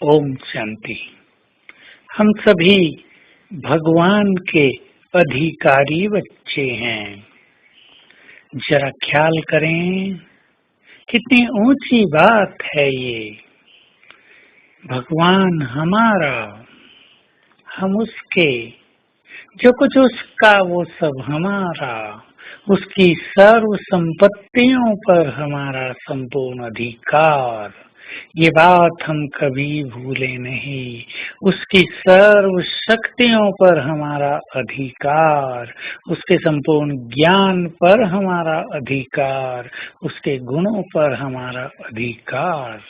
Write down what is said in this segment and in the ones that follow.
ओम शांति। हम सभी भगवान के अधिकारी बच्चे हैं। जरा ख्याल करें, कितनी ऊंची बात है ये। भगवान हमारा, हम उसके, जो कुछ उसका वो सब हमारा, उसकी सर्व संपत्तियों पर हमारा संपूर्ण अधिकार। ये बात हम कभी भूले नहीं। उसकी सर्व शक्तियों पर हमारा अधिकार, उसके संपूर्ण ज्ञान पर हमारा अधिकार, उसके गुणों पर हमारा अधिकार,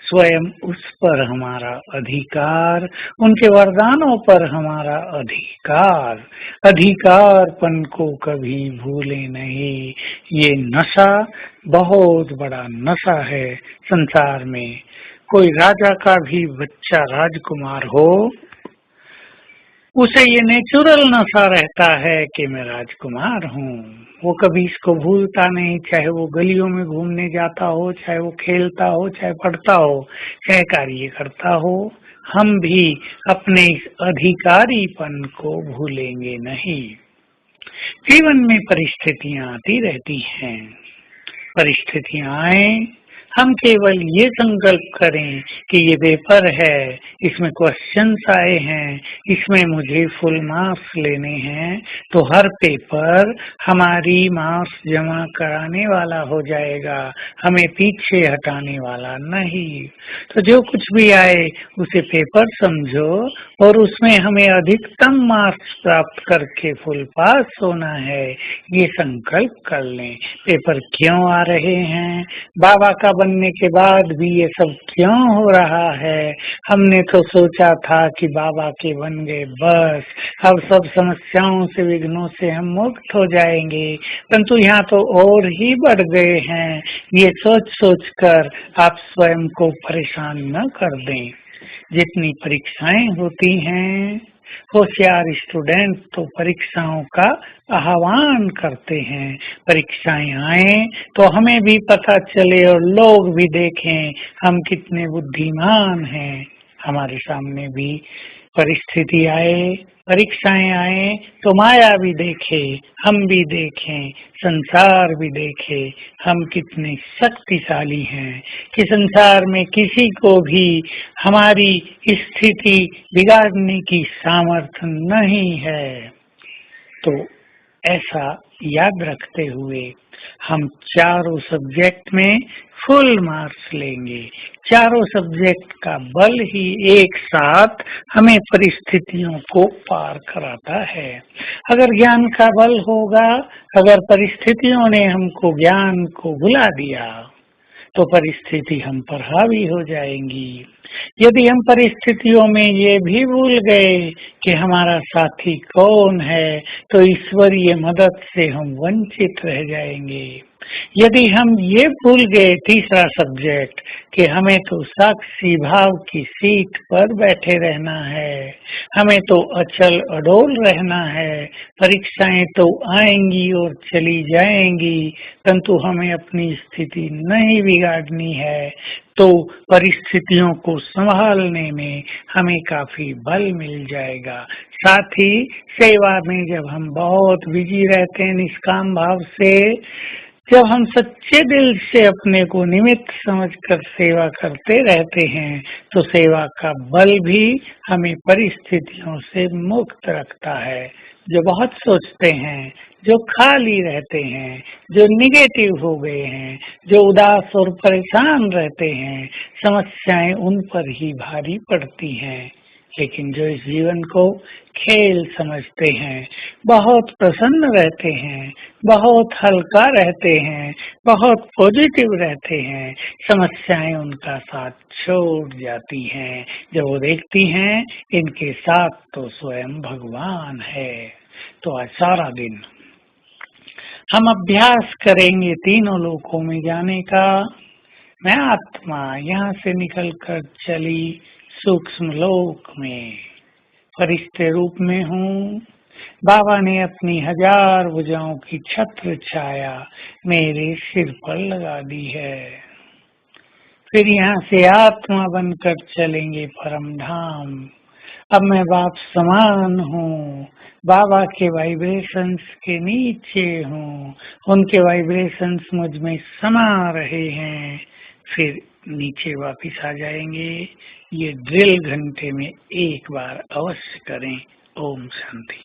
स्वयं उस पर हमारा अधिकार, उनके वरदानों पर हमारा अधिकार। अधिकारपन को कभी भूले नहीं। ये नशा बहुत बड़ा नशा है संसार में। कोई राजा का भी बच्चा राजकुमार हो, उसे ये नेचुरल नशा रहता है कि मैं राजकुमार हूँ। वो कभी इसको भूलता नहीं, चाहे वो गलियों में घूमने जाता हो, चाहे वो खेलता हो, चाहे पढ़ता हो, चाहे कार्य करता हो। हम भी अपने इस अधिकारीपन को भूलेंगे नहीं। जीवन में परिस्थितियां आती रहती हैं। परिस्थितियां आए, हम केवल ये संकल्प करें कि ये पेपर है, इसमें क्वेश्चंस आए हैं, इसमें मुझे फुल मार्क्स लेने हैं, तो हर पेपर हमारी मार्क्स जमा कराने वाला हो जाएगा, हमें पीछे हटाने वाला नहीं। तो जो कुछ भी आए उसे पेपर समझो और उसमें हमें अधिकतम मार्क्स प्राप्त करके फुल पास होना है, ये संकल्प कर लें। पेपर क्यों आ रहे हैं, बाबा का बनने के बाद भी ये सब क्यों हो रहा है। हमने तो सोचा था कि बाबा के बन गए बस, अब सब समस्याओं से, विघ्नों से हम मुक्त हो जाएंगे, परंतु यहाँ तो और ही बढ़ गए हैं। ये सोच सोच कर आप स्वयं को परेशान न कर दें। जितनी परीक्षाएं होती हैं, होशियार स्टूडेंट तो परीक्षाओं का आह्वान करते हैं। परीक्षाएं आए तो हमें भी पता चले और लोग भी देखें हम कितने बुद्धिमान हैं। हमारे सामने भी परिस्थिति आए, परीक्षाएं आए तो माया भी देखे, हम भी देखें, संसार भी देखे हम कितने शक्तिशाली हैं कि संसार में किसी को भी हमारी स्थिति बिगाड़ने की सामर्थ्य नहीं है। तो ऐसा याद रखते हुए हम चारों सब्जेक्ट में फुल मार्क्स लेंगे। चारों सब्जेक्ट का बल ही एक साथ हमें परिस्थितियों को पार कराता है। अगर ज्ञान का बल होगा, अगर परिस्थितियों ने हमको ज्ञान को भुला दिया तो परिस्थिति हम पर हावी हो जाएंगी। यदि हम परिस्थितियों में ये भी भूल गए कि हमारा साथी कौन है, तो ईश्वरीय मदद से हम वंचित रह जाएंगे। यदि हम ये भूल गए तीसरा सब्जेक्ट कि हमें तो साक्षी भाव की सीट पर बैठे रहना है, हमें तो अचल अडोल रहना है, परीक्षाएं तो आएंगी और चली जाएंगी, परंतु हमें अपनी स्थिति नहीं बिगाड़नी है, तो परिस्थितियों को संभालने में हमें काफी बल मिल जाएगा। साथ ही सेवा में जब हम बहुत बिजी रहते हैं निष्काम भाव से, जब हम सच्चे दिल से अपने को निमित्त समझकर सेवा करते रहते हैं, तो सेवा का बल भी हमें परिस्थितियों से मुक्त रखता है। जो बहुत सोचते हैं, जो खाली रहते हैं, जो निगेटिव हो गए हैं, जो उदास और परेशान रहते हैं, समस्याएं उन पर ही भारी पड़ती हैं। लेकिन जो इस जीवन को खेल समझते हैं, बहुत प्रसन्न रहते हैं, बहुत हल्का रहते हैं, बहुत पॉजिटिव रहते हैं, समस्याएं उनका साथ छोड़ जाती हैं। जब वो देखती हैं इनके साथ तो स्वयं भगवान है। तो आज सारा दिन हम अभ्यास करेंगे तीनों लोकों में जाने का। मैं आत्मा यहाँ से निकलकर चली सूक्ष्म लोक में, फरिश्ते रूप में हूँ। बाबा ने अपनी 1000 भुजाओं की छत्र छाया मेरे सिर पर लगा दी है। फिर यहाँ से आत्मा बनकर चलेंगे परम धाम। अब मैं बाप समान हूँ, बाबा के वाइब्रेशंस के नीचे हूँ, उनके वाइब्रेशंस मुझ में समा रहे हैं। फिर नीचे वापिस आ जाएंगे। ये ड्रिल घंटे में एक बार अवश्य करें। ओम शांति।